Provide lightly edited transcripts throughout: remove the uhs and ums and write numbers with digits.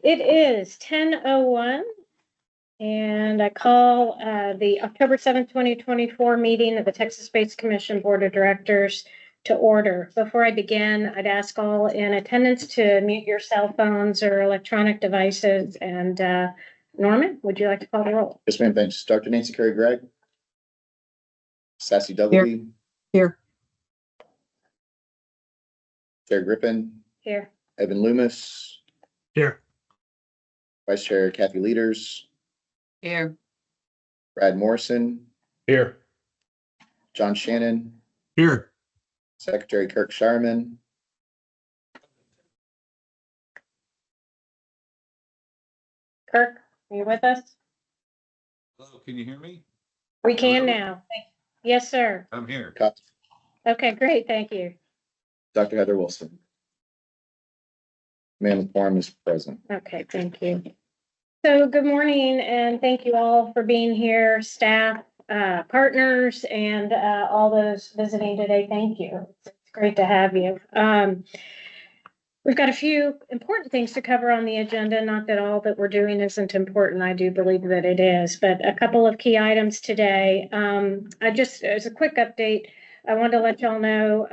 It is 10:01, and I call the October 7th, 2024 meeting of the Texas Space Commission Board of Directors to order. Before I begin, I'd ask all in attendance to mute your cell phones or electronic devices. And Norman, would you like to call the roll? Yes, ma'am. Thanks. Dr. Nancy Curry Gregg. Sassy Dougherty. Here. Chair Griffin. Here. Evan Loomis. Here. Vice Chair Kathy Leaders. Here. Brad Morrison. Here. John Shannon. Here. Secretary Kirk Shireman. Kirk, are you with us? Hello, can you hear me? We can Hello? now. Yes, sir. I'm here. Okay, great. Thank you. Dr. Heather Wilson. Ma'am, the quorum is present. Okay, thank you. So good morning, and thank you all for being here, staff, partners, and all those visiting today. Thank you. It's great to have you. We've got a few important things to cover on the agenda. Not that all that we're doing isn't important. I do believe that it is, but a couple of key items today. As a quick update, I wanted to let y'all know,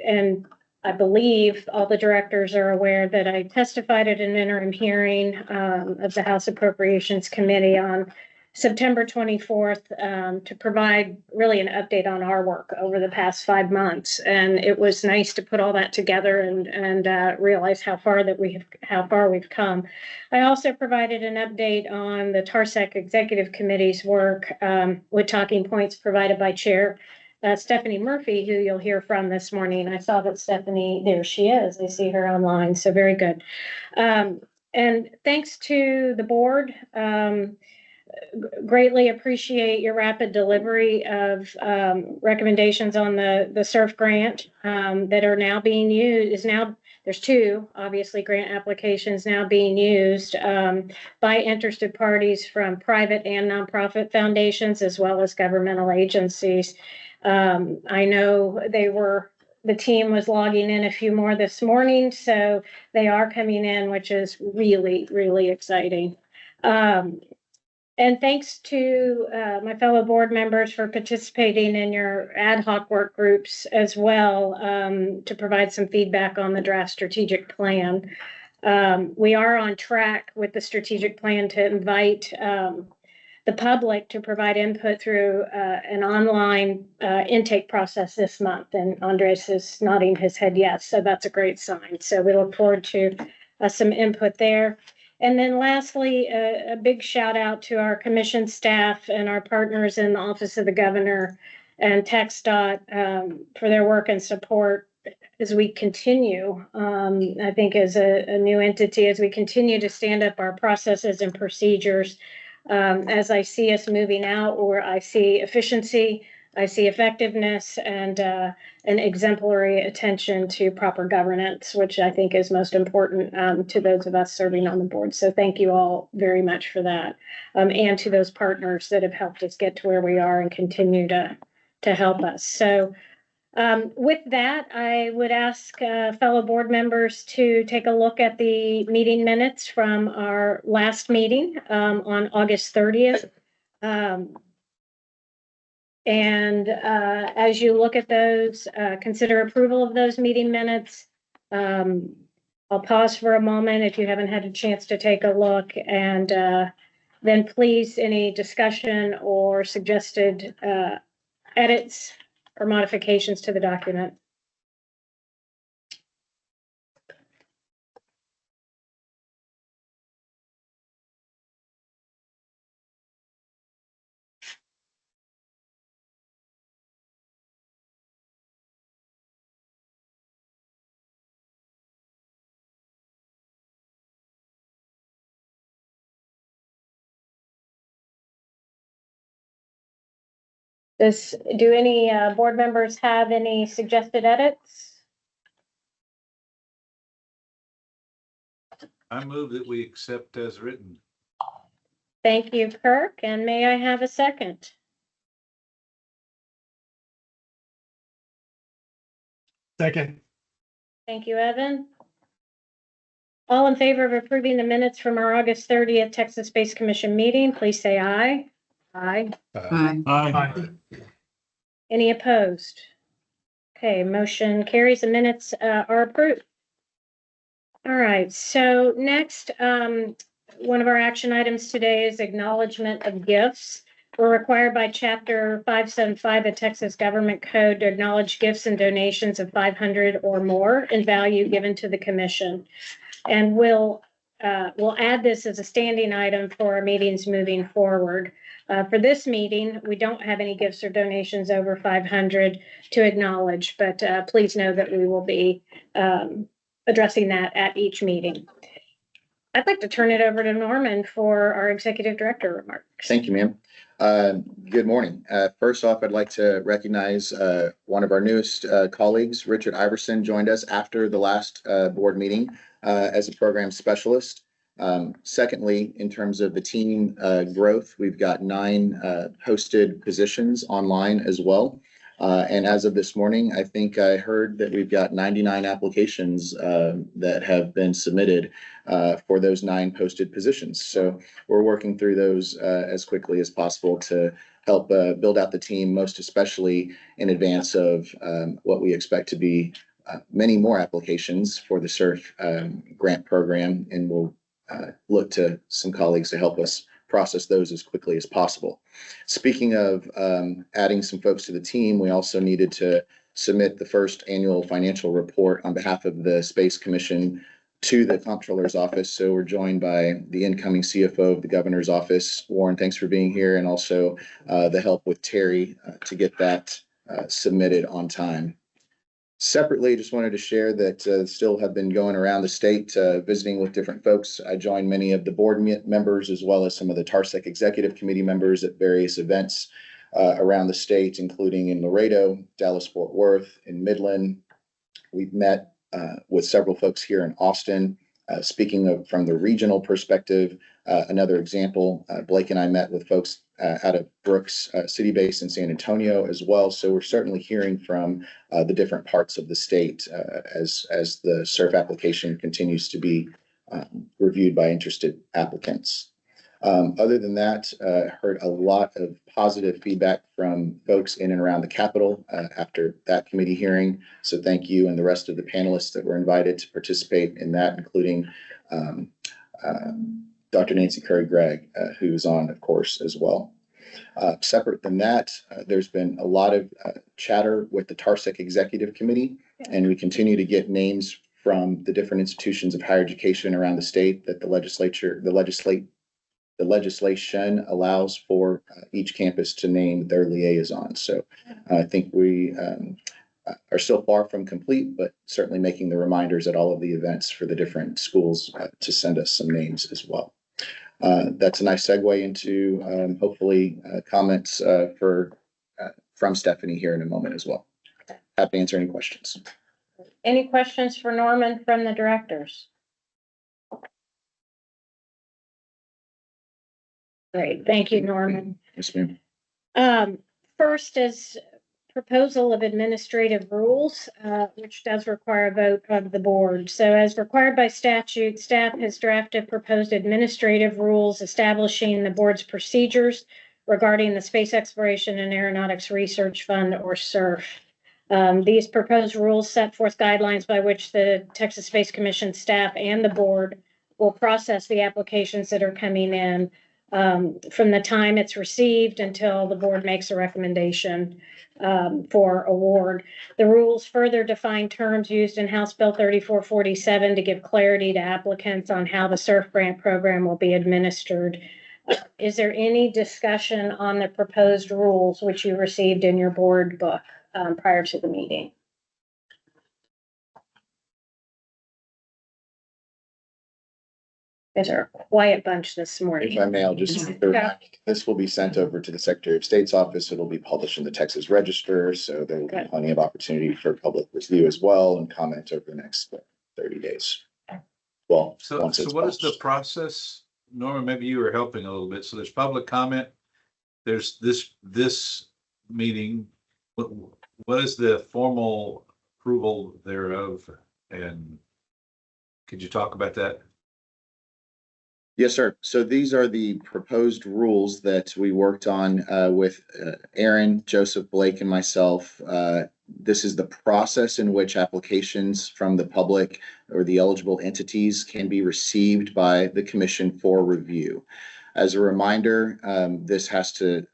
and I believe all the directors are aware that I testified at an interim hearing of the House Appropriations Committee on September 24th to provide really an update on our work over the past 5 months. And it was nice to put all that together and realize how far we've come. I also provided an update on the TARSEC Executive Committee's work with talking points provided by Chair Stephanie Murphy, who you'll hear from this morning. I saw that Stephanie, there she is. I see her online, so very good. And thanks to the board, greatly appreciate your rapid delivery of recommendations on the SURF grant that are now being used. There's two, obviously, grant applications now being used by interested parties from private and nonprofit foundations, as well as governmental agencies. I know the team was logging in a few more this morning, so they are coming in, which is really, really exciting. And thanks to my fellow board members for participating in your ad hoc work groups as well to provide some feedback on the draft strategic plan. We are on track with the strategic plan to invite the public to provide input through an online intake process this month. And Andres is nodding his head yes, so that's a great sign. So we look forward to some input there. And then lastly, a big shout out to our commission staff and our partners in the Office of the Governor and TxDOT for their work and support as we continue, I think as a new entity, as we continue to stand up our processes and procedures. As I see us moving out, or I see efficiency, I see effectiveness, and an exemplary attention to proper governance, which I think is most important to those of us serving on the board. So thank you all very much for that, and to those partners that have helped us get to where we are and continue to help us. So with that, I would ask fellow board members to take a look at the meeting minutes from our last meeting on August 30th. And as you look at those, consider approval of those meeting minutes. I'll pause for a moment if you haven't had a chance to take a look, and then please, any discussion or suggested edits or modifications to the document. Do any board members have any suggested edits? I move that we accept as written. Thank you, Kirk. And may I have a second? Second. Thank you, Evan. All in favor of approving the minutes from our August 30th Texas Space Commission meeting, please say aye. Aye. Aye. Any opposed? Okay, motion carries. The minutes are approved. All right, so next, one of our action items today is acknowledgement of gifts. We're required by Chapter 575 of Texas Government Code to acknowledge gifts and donations of 500 or more in value given to the commission. And we'll add this as a standing item for our meetings moving forward. For this meeting, we don't have any gifts or donations over 500 to acknowledge, but please know that we will be addressing that at each meeting. I'd like to turn it over to Norman for our executive director remarks. Thank you, ma'am. Good morning. First off, I'd like to recognize one of our newest colleagues, Richard Iverson, joined us after the last board meeting as a program specialist. Secondly, in terms of the team growth, we've got 9 hosted positions online as well. And as of this morning, I think I heard that we've got 99 applications that have been submitted for those 9 posted positions. So we're working through those as quickly as possible to help build out the team, most especially in advance of what we expect to be many more applications for the SURF grant program. And we'll look to some colleagues to help us process those as quickly as possible. Speaking of adding some folks to the team, we also needed to submit the first annual financial report on behalf of the Space Commission to the Comptroller's office. So we're joined by the incoming CFO of the Governor's office. Warren, thanks for being here, and also the help with Terry to get that submitted on time. Separately, just wanted to share that still have been going around the state visiting with different folks. I joined many of the board members as well as some of the TARSEC executive committee members at various events around the state, including in Laredo, Dallas-Fort Worth, in Midland. We've met with several folks here in Austin. Speaking of from the regional perspective, another example, Blake and I met with folks out of Brooks City Base in San Antonio as well. So we're certainly hearing from the different parts of the state as the SURF application continues to be reviewed by interested applicants. Other than that, heard a lot of positive feedback from folks in and around the Capitol after that committee hearing. So thank you and the rest of the panelists that were invited to participate in that, including Dr. Nancy Curry-Gregg, who's on, of course, as well. Separate than that, there's been a lot of chatter with the TARSEC Executive Committee, and we continue to get names from the different institutions of higher education around the state that the legislation allows for each campus to name their liaison. So I think we are still far from complete, but certainly making the reminders at all of the events for the different schools to send us some names as well. That's a nice segue into hopefully comments from Stephanie here in a moment as well. Happy to answer any questions. Any questions for Norman from the directors? Great, thank you, Norman. Yes, ma'am. First is proposal of administrative rules, which does require a vote of the board. So as required by statute, staff has drafted proposed administrative rules establishing the board's procedures regarding the Space Exploration and Aeronautics Research Fund, or SURF. These proposed rules set forth guidelines by which the Texas Space Commission staff and the board will process the applications that are coming in from the time it's received until the board makes a recommendation for award. The rules further define terms used in House Bill 3447 to give clarity to applicants on how the SURF grant program will be administered. Is there any discussion on the proposed rules which you received in your board book prior to the meeting? You guys are a quiet bunch this morning. If I may, I'll just this will be sent over to the Secretary of State's office. It'll be published in the Texas Register, so there will be plenty of opportunity for public review as well and comment over the next 30 days. Well, So what is the process? Norma, maybe you were helping a little bit. So there's public comment. There's this meeting. What is the formal approval thereof? And Could you talk about that? Yes, sir. So these are the proposed rules that we worked on with Aaron, Joseph, Blake, and myself. This is the process in which applications from the public or the eligible entities can be received by the commission for review. As a reminder, this has to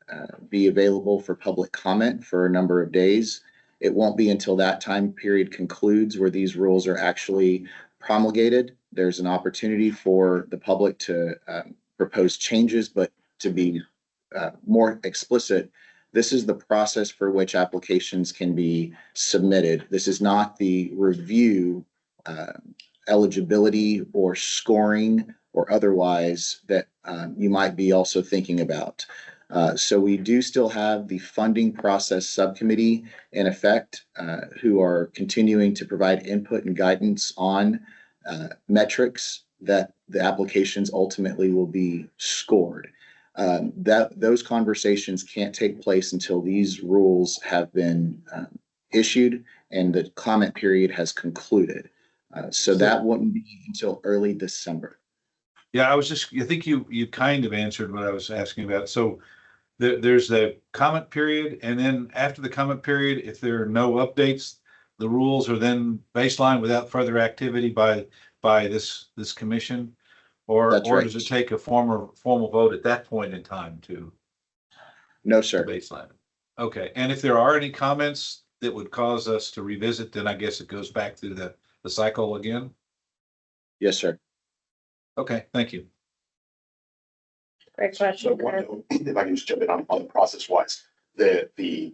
be available for public comment for a number of days. It won't be until that time period concludes where these rules are actually promulgated. There's an opportunity for the public to propose changes, but to be more explicit, this is the process for which applications can be submitted. This is not the review, eligibility or scoring or otherwise that you might be also thinking about. So we do still have the funding process subcommittee in effect, who are continuing to provide input and guidance on metrics that the applications ultimately will be scored. Those conversations can't take place until these rules have been issued and the comment period has concluded. So that wouldn't be until early December. Yeah, I think you kind of answered what I was asking about. So there's the comment period, and then after the comment period, if there are no updates, the rules are then baseline without further activity by this commission, or That's right. does it take a formal vote at that point in time to No, sir. baseline? Okay, and if there are any comments that would cause us to revisit, then I guess it goes back through the cycle again. Yes, sir. Okay, thank you. Great So question. one note, if I can just jump in on the process wise, the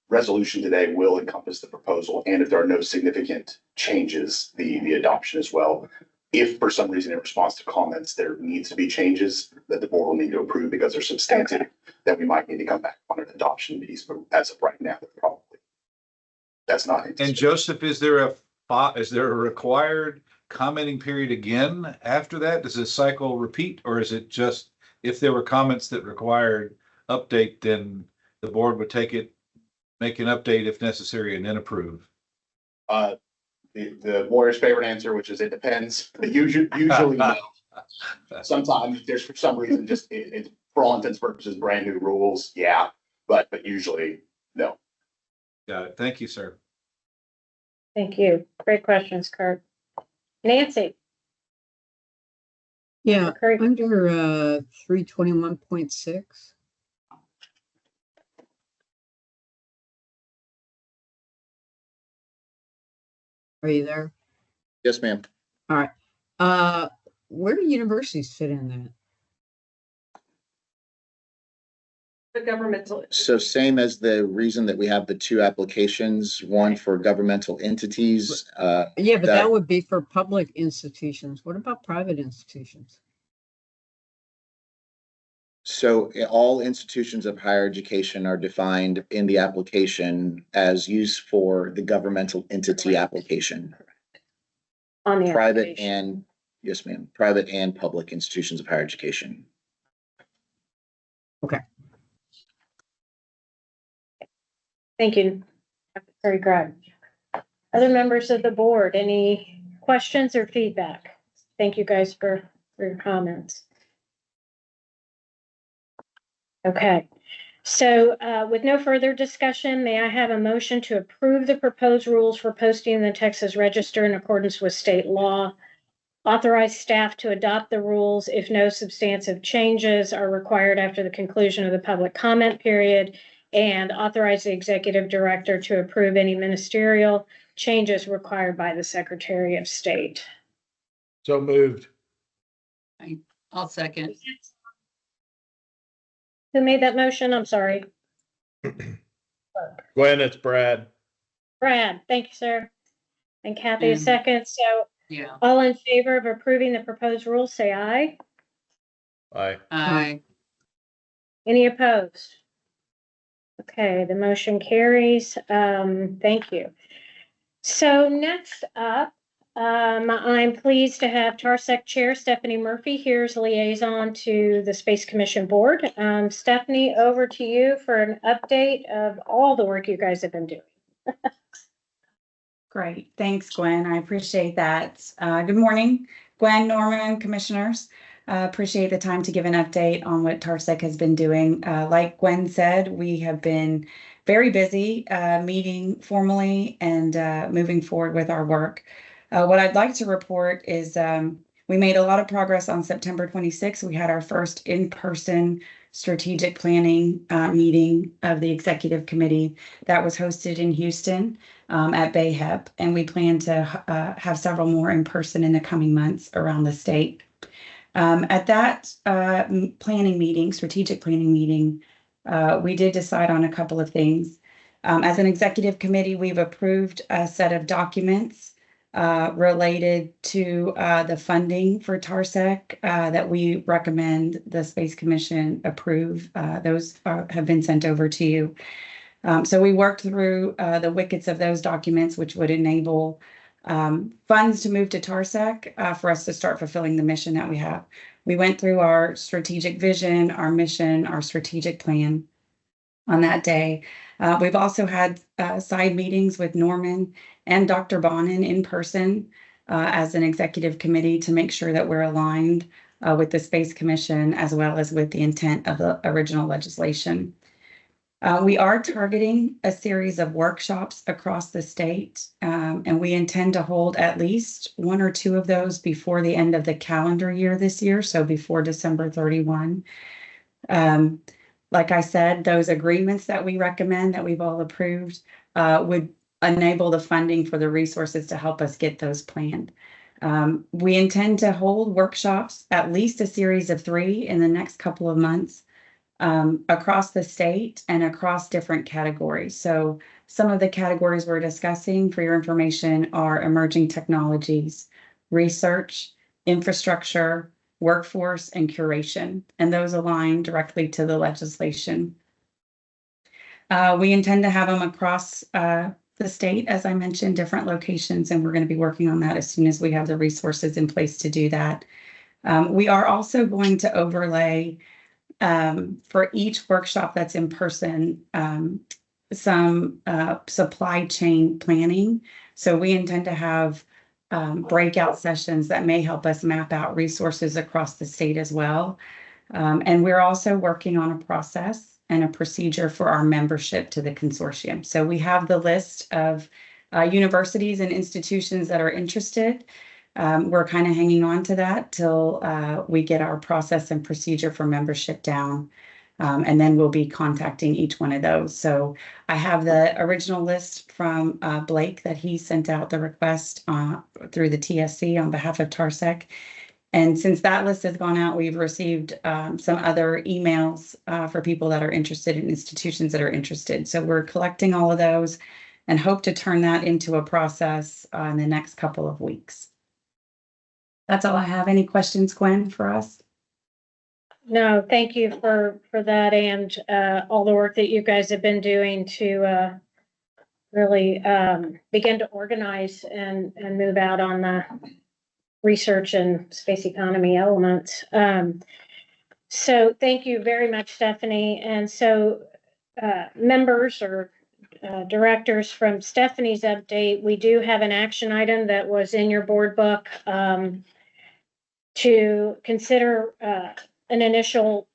resolution today will encompass the proposal, and if there are no significant changes, the adoption as well. If for some reason in response to comments, there needs to be changes that the board will need to approve because they're substantive, then we might need to come back on an adoption piece, but as of right now, probably that's not. And Joseph, is there a required commenting period again after that? Does this cycle repeat, or is it just if there were comments that required update, then the board would make an update if necessary and then approve? The lawyer's favorite answer, which is it depends. Usually no. Sometimes if there's for some reason just it's for all intents and purposes brand new rules, yeah, but usually no. Got it. Thank you, sir. Thank you. Great questions, Kurt. Nancy. Yeah, Kurt. under 321.6. Are you there? Yes, ma'am. All right. Where do universities fit in that? The governmental. So same as the reason that we have the two applications, one for governmental entities. Yeah, but that would be for public institutions. What about private institutions? So all institutions of higher education are defined in the application as used for the governmental entity application. On the Private application. and, yes, ma'am, private and public institutions of higher education. Okay. Thank you. Very good. Other members of the board, any questions or feedback? Thank you guys for your comments. Okay, so with no further discussion, may I have a motion to approve the proposed rules for posting in the Texas Register in accordance with state law? Authorize staff to adopt the rules if no substantive changes are required after the conclusion of the public comment period, and authorize the executive director to approve any ministerial changes required by the Secretary of State. So moved. I'll second. Who made that motion? I'm sorry. Gwen, it's Brad. Brad, thank you, sir. And Kathy, a second. So Yeah. all in favor of approving the proposed rules, say aye. Aye. Aye. Any opposed? Okay, the motion carries. Thank you. So next up, I'm pleased to have TARSEC Chair Stephanie Murphy here as liaison to the Space Commission Board. Stephanie, over to you for an update of all the work you guys have been doing. Great. Thanks, Gwen. I appreciate that. Good morning, Gwen, Norman, commissioners. Appreciate the time to give an update on what TARSEC has been doing. Like Gwen said, we have been very busy meeting formally and moving forward with our work. What I'd like to report is we made a lot of progress on September 26th. We had our first in-person strategic planning meeting of the executive committee that was hosted in Houston at BayHep, and we plan to have several more in person in the coming months around the state. At that planning meeting, strategic planning meeting, we did decide on a couple of things. As an executive committee, we've approved a set of documents related to the funding for TARSEC that we recommend the Space Commission approve. Those have been sent over to you. So we worked through the wickets of those documents, which would enable funds to move to TARSEC for us to start fulfilling the mission that we have. We went through our strategic vision, our mission, our strategic plan on that day. We've also had side meetings with Norman and Dr. Bonin in person as an executive committee to make sure that we're aligned with the Space Commission as well as with the intent of the original legislation. We are targeting a series of workshops across the state, and we intend to hold at least one or two of those before the end of the calendar year this year, so before December 31. Like I said, those agreements that we recommend that we've all approved would enable the funding for the resources to help us get those planned. We intend to hold workshops, at least a series of 3 in the next couple of months, across the state and across different categories. So some of the categories we're discussing for your information are emerging technologies, research, infrastructure, workforce, and curation, and those align directly to the legislation. We intend to have them across the state, as I mentioned, different locations, and we're going to be working on that as soon as we have the resources in place to do that. We are also going to overlay for each workshop that's in person, some supply chain planning. So we intend to have breakout sessions that may help us map out resources across the state as well. And we're also working on a process and a procedure for our membership to the consortium. So we have the list of universities and institutions that are interested. We're kind of hanging on to that till we get our process and procedure for membership down. And then we'll be contacting each one of those. So I have the original list from Blake that he sent out the request through the TSC on behalf of TARSEC. And since that list has gone out, we've received some other emails for people that are interested in institutions that are interested. So we're collecting all of those and hope to turn that into a process in the next couple of weeks. That's all I have. Any questions, Gwen, for us? No, thank you for that and all the work that you guys have been doing to really begin to organize and move out on the research and space economy elements. So thank you very much, Stephanie. And so members or directors, from Stephanie's update, we do have an action item that was in your board book to consider an initial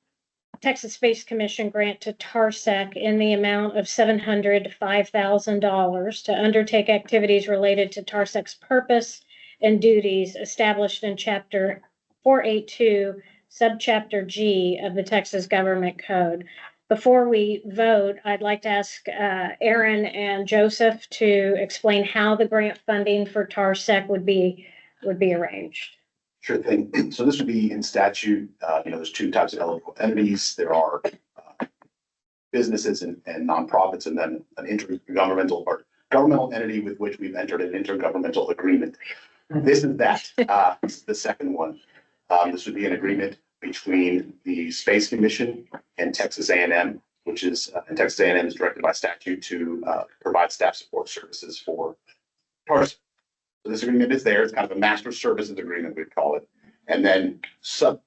Texas Space Commission grant to TARSEC in the amount of $705,000 to undertake activities related to TARSEC's purpose and duties established in Chapter 482, Subchapter G of the Texas Government Code. Before we vote, I'd like to ask Aaron and Joseph to explain how the grant funding for TARSEC would be arranged. Sure thing. So this would be in statute. There's 2 types of eligible entities. There are businesses and nonprofits, and then an intergovernmental or governmental entity with which we've entered an intergovernmental agreement. This is that. This is the second one. This would be an agreement between the Space Commission and Texas A&M, which is, and Texas A&M is directed by statute to provide staff support services for TARSEC. So this agreement is there. It's kind of a master services agreement, we'd call it. And then as a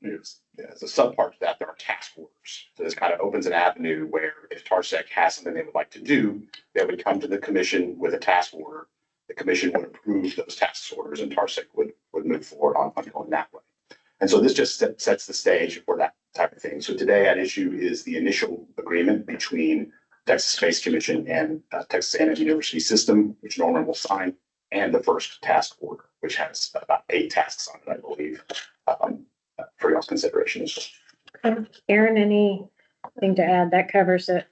subpart to that, there are task orders. So this kind of opens an avenue where if TARSEC has something they would like to do, they would come to the commission with a task order. the commission would approve those task orders and TARSIC would move forward on going that way. And so this just sets the stage for that type of thing. So today at issue is the initial agreement between Texas Space Commission and Texas A&M University System, which Norman will sign, and the first task order, which has about 8 tasks on it, I believe, for y'all's consideration as well. Aaron, anything to add? That covers it.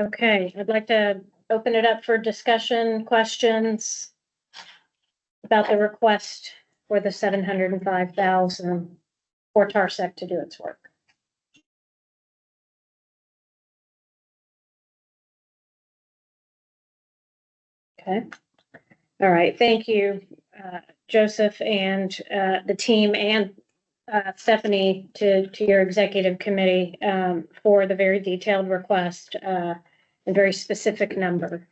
Okay, I'd like to open it up for discussion, questions about the request for the 705,000 for TARSEC to do its work. Okay. All right. Thank you, Joseph, and the team, and Stephanie, to your executive committee for the very detailed request and very specific number.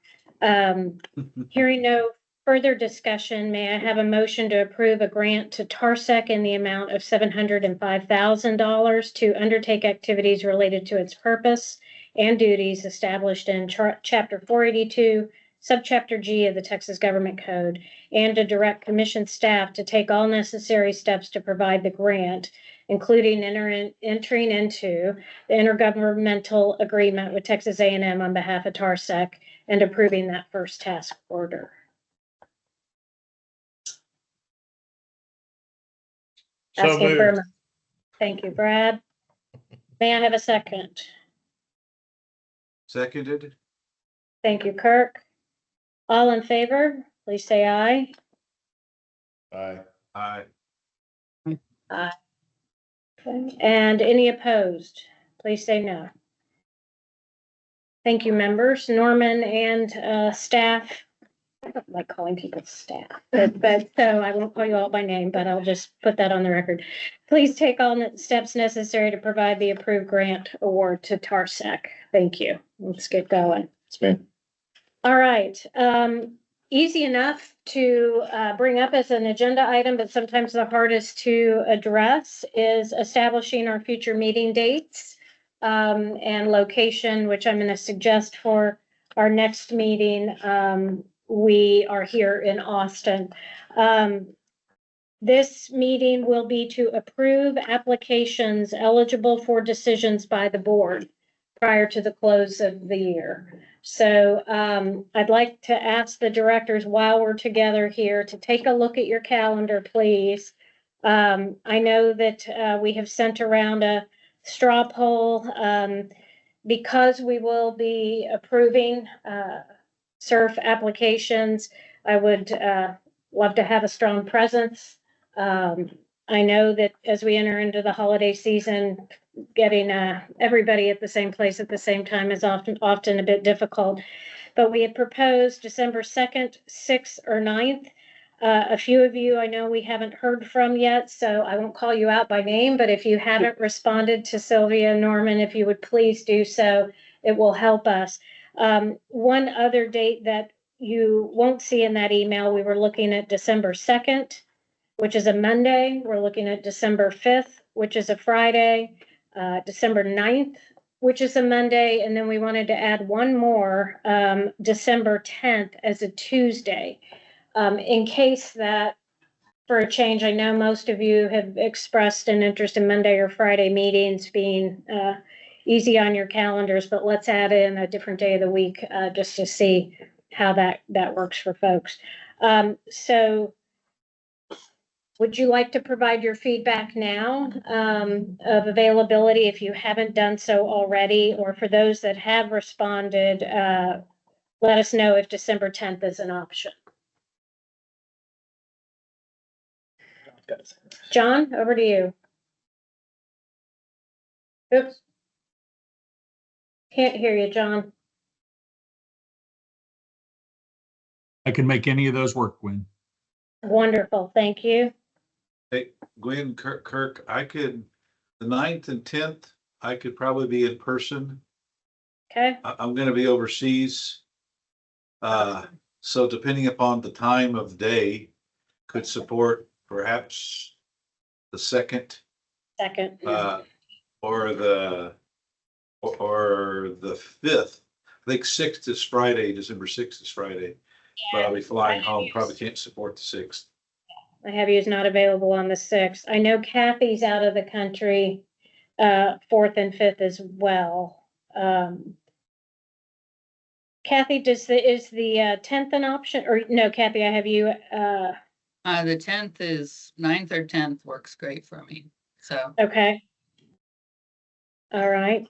Hearing no further discussion, may I have a motion to approve a grant to TARSEC in the amount of $705,000 to undertake activities related to its purpose and duties established in Chapter 482, Subchapter G of the Texas Government Code, and to direct commission staff to take all necessary steps to provide the grant, including entering into the intergovernmental agreement with Texas A&M on behalf of TARSEC and approving that first task order. So Asking for a moved. mo- Thank you, Brad. May I have a second? Seconded. Thank you, Kirk. All in favor, please say aye. Aye. Aye. Aye. Okay. And any opposed, please say no. Thank you, members. Norman and staff. I don't like calling people staff, but so I won't call you all by name, but I'll just put that on the record. Please take all steps necessary to provide the approved grant award to TARSEC. Thank you. Let's get going. It's me. All right. Easy enough to bring up as an agenda item, but sometimes the hardest to address is establishing our future meeting dates and location, which I'm going to suggest for our next meeting. We are here in Austin. This meeting will be to approve applications eligible for decisions by the board prior to the close of the year. So I'd like to ask the directors, while we're together here, to take a look at your calendar, please. I know that we have sent around a straw poll because we will be approving SURF applications. I would love to have a strong presence. I know that as we enter into the holiday season, getting everybody at the same place at the same time is often a bit difficult. But we had proposed December 2nd, 6th, or 9th. A few of you I know we haven't heard from yet, so I won't call you out by name, but if you haven't responded to Sylvia and Norman, if you would please do so, it will help us. One other date that you won't see in that email, we were looking at December 2nd, which is a Monday. We're looking at December 5th, which is a Friday, December 9th, which is a Monday, and then we wanted to add one more, December 10th as a Tuesday. In case that, for a change, I know most of you have expressed an interest in Monday or Friday meetings being easy on your calendars, but let's add in a different day of the week just to see how that works for folks. So would you like to provide your feedback now of availability if you haven't done so already, or for those that have responded, let us know if December 10th is an option. John, over to you. Oops. Can't hear you, John. I can make any of those work, Gwen. Wonderful, thank you. Hey, Gwen, Kirk, I could, the 9th and 10th, I could probably be in person. Okay, I'm gonna be overseas. So depending upon the time of day, could support perhaps the 2nd, second. or the 5th. I think 6th is Friday, December 6th is Friday. but I'll be flying home, probably can't support the sixth. I have you as not available on the 6th. I know Kathy's out of the country, 4th and 5th as well. Kathy, is the 10th an option, or no, Kathy, I have you, The 10th is 9th or 10th works great for me. So okay. All right.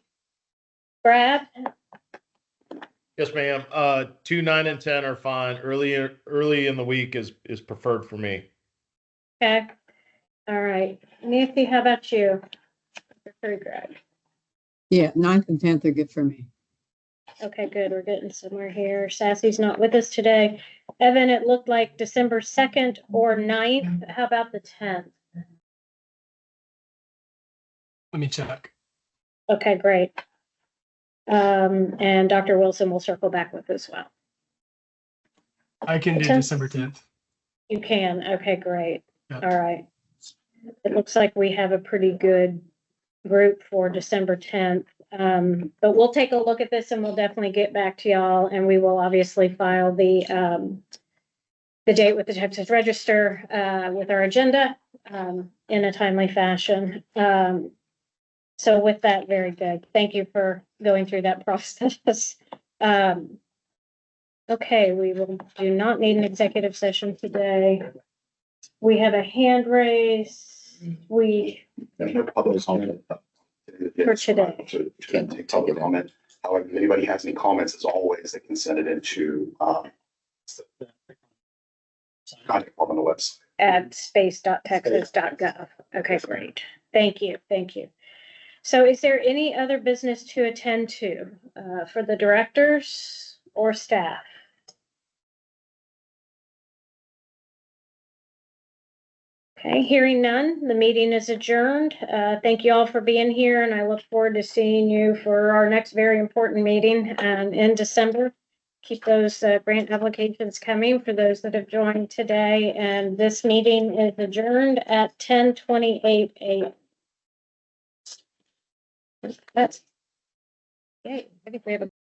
Brad, Yes, ma'am. 2, 9, and 10 are fine. Early in the week is preferred for me. okay. All right. Nancy, how about you? Very good. Yeah, 9th and 10th are good for me. Okay, good. We're getting somewhere here. Sassy's not with us today. Evan, it looked like December 2nd or 9th. How about the 10th? Let me check. Okay, great. And Dr. Wilson will circle back with as well. I can do 10th? December 10th. You can. Okay, great. Yeah. All right. It looks like we have a pretty good group for December 10th. But we'll take a look at this and we'll definitely get back to y'all, and we will obviously file the date with the Texas Register with our agenda in a timely fashion. So with that, very good. Thank you for going through that process. Okay, we do not need an executive session today. We have a hand raise. There's no public comment. For today. So can't take public comment. However, if anybody has any comments, as always, they can send it into, contact form on the website. At space.texas.gov. Okay, great. Thank you. Thank you. So is there any other business to attend to for the directors or staff? Okay, hearing none, the meeting is adjourned. Thank you all for being here, and I look forward to seeing you for our next very important meeting in December. Keep those grant applications coming for those that have joined today, and this meeting is adjourned at 10:28 a.m. That's, yay, I think we have a